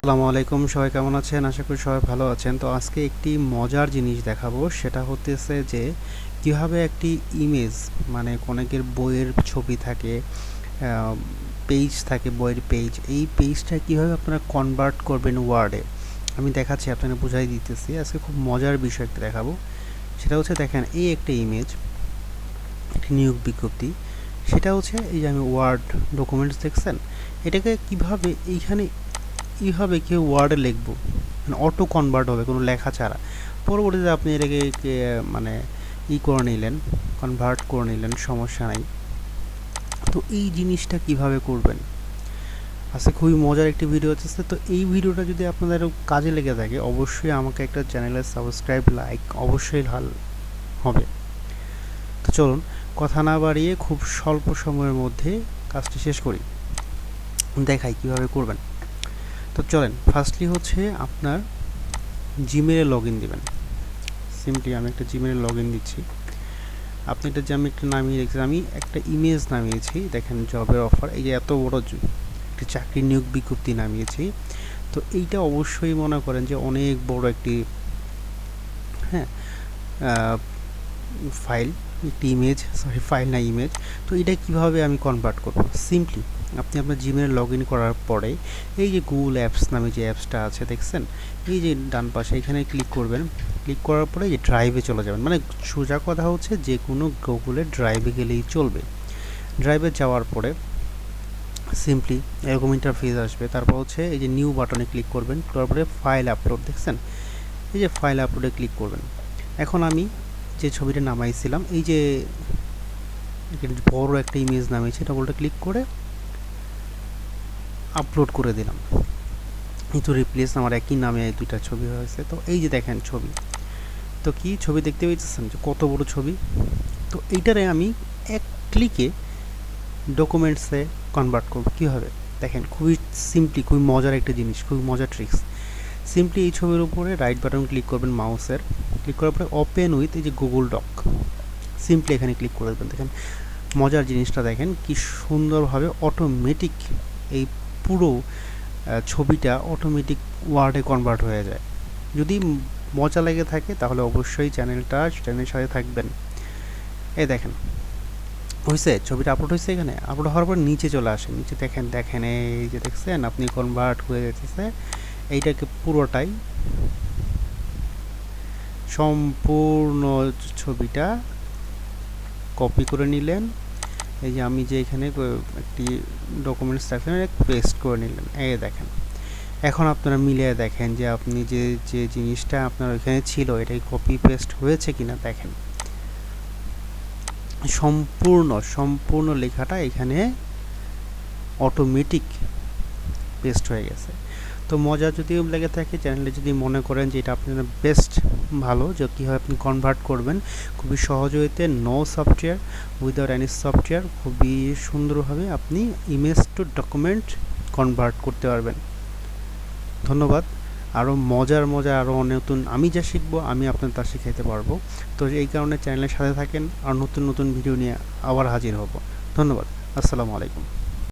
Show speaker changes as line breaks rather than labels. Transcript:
আসসালামু আলাইকুম, সবাই কেমন আছেন? আশা করি সবাই ভালো আছেন। তো আজকে একটি মজার জিনিস দেখাবো, সেটা হতেছে যে কিভাবে একটি ইমেজ মানে অনেকের বইয়ের ছবি থাকে, পেজ থাকে, বইয়ের পেজ, এই পেজটা কিভাবে আপনারা কনভার্ট করবেন ওয়ার্ডে। আমি দেখাচ্ছি, আপনাকে বুঝাই দিতেছি। আজকে খুব মজার বিষয় একটা দেখাবো। সেটা হচ্ছে দেখেন, এই একটা ইমেজ, একটি নিয়োগ বিজ্ঞপ্তি। সেটা হচ্ছে এই যে আমি ওয়ার্ড ডকুমেন্টস দেখছেন, এটাকে কিভাবে এইভাবে কেউ ওয়ার্ডে লিখবো, মানে অটো কনভার্ট হবে কোনো লেখা ছাড়া। পরবর্তীতে আপনি এটাকে মানে করে নিলেন, কনভার্ট করে নিলেন, সমস্যা নাই। তো এই জিনিসটা কিভাবে করবেন, আজকে খুবই মজার একটি ভিডিও হচ্ছে। তো এই ভিডিওটা যদি আপনাদের কাজে লেগে থাকে, অবশ্যই আমাকে একটা চ্যানেলে সাবস্ক্রাইব, লাইক অবশ্যই হবে। তো চলুন কথা না বাড়িয়ে খুব স্বল্প সময়ের মধ্যে কাজটি শেষ করি, দেখাই কিভাবে করবেন। তো চলেন, ফার্স্টলি হচ্ছে আপনার জিমেলে লগ ইন দেবেন। সিম্পলি আমি একটা জিমেলে লগ ইন দিচ্ছি। আপনি এটা যে আমি একটা নামিয়ে রেখেছি, আমি একটা ইমেজ নামিয়েছি, দেখেন জবের অফার, এই যে এত বড় একটি চাকরি নিয়োগ বিজ্ঞপ্তি নামিয়েছি। তো এইটা অবশ্যই মনে করেন যে অনেক বড় একটি হ্যাঁ ফাইল, একটি ইমেজ, সরি ফাইল না ইমেজ। তো এটা কিভাবে আমি কনভার্ট করব, সিম্পলি আপনি আপনার জিমেলে লগ ইন করার পরে এই যে গুগল অ্যাপস নামে যে অ্যাপসটা আছে দেখছেন, এই যে ডান পাশে এখানে ক্লিক করবেন। ক্লিক করার পরে যে ড্রাইভে চলে যাবেন, মানে সোজা কথা হচ্ছে যে কোনো গুগলের ড্রাইভে গেলেই চলবে। ড্রাইভে যাওয়ার পরে সিম্পলি এরকম ইন্টারফেস আসবে। তারপর হচ্ছে এই যে নিউ বাটনে ক্লিক করবেন, তারপরে ফাইল আপলোড দেখছেন, এই যে ফাইল আপলোডে ক্লিক করবেন। এখন আমি যে ছবিটা নামাইছিলাম, এই যে বড় একটা ইমেজ নামিয়েছি, এটা বলটা ক্লিক করে আপলোড করে দিলাম। কিন্তু রিপ্লেস আমার একই নামে এই দুইটা ছবি হয়েছে। তো এই যে দেখেন ছবি, তো কি ছবি দেখতে পাচ্ছেন যে কত বড় ছবি। তো এইটারে আমি এক ক্লিকে ডকুমেন্টসে কনভার্ট করব কীভাবে, দেখেন খুবই সিম্পলি, খুবই মজার একটা জিনিস, খুবই মজার ট্রিক্স। সিম্পলি এই ছবির উপরে রাইট বাটন ক্লিক করবেন মাউসের, ক্লিক করার পরে ওপেন উইথ এই যে গুগল ডক, সিম্পলি এখানে ক্লিক করে দেবেন। দেখেন মজার জিনিসটা, দেখেন কি সুন্দরভাবে অটোমেটিক এই পুরো ছবিটা অটোমেটিক ওয়ার্ডে কনভার্ট হয়ে যায়। যদি মজা লেগে থাকে তাহলে অবশ্যই চ্যানেলের সাথে থাকবেন। এই দেখেন হয়েছে, ছবিটা আপলোড হয়েছে, এখানে আপলোড হওয়ার পর নিচে চলে আসে, নিচে দেখেন এই যে দেখছেন আপনি কনভার্ট হয়ে যেতেছে। এইটাকে পুরোটাই সম্পূর্ণ ছবিটা কপি করে নিলেন। এই যে আমি যে এখানে একটি ডকুমেন্টস রাখলেন, পেস্ট করে নিলেন, এই দেখেন। এখন আপনারা মিলিয়ে দেখেন যে আপনি যে জিনিসটা আপনার ওইখানে ছিল, এটাই কপি পেস্ট হয়েছে কিনা। দেখেন সম্পূর্ণ লেখাটা এখানে অটোমেটিক পেস্ট হয়ে গেছে। তো মজা যদি লেগে থাকে, চ্যানেলে যদি মনে করেন যে এটা আপনার বেস্ট ভালো, যে কীভাবে আপনি কনভার্ট করবেন খুবই সহজ হইতে, no software, without any software, খুবই সুন্দরভাবে আপনি ইমেজ টু ডকুমেন্ট কনভার্ট করতে পারবেন। ধন্যবাদ। আরও মজার আরও নতুন আমি যা শিখবো আমি আপনার তা শিখাইতে পারবো। তো এই কারণে চ্যানেলের সাথে থাকেন, আর নতুন ভিডিও নিয়ে আবার হাজির হব। ধন্যবাদ। আসসালামু আলাইকুম।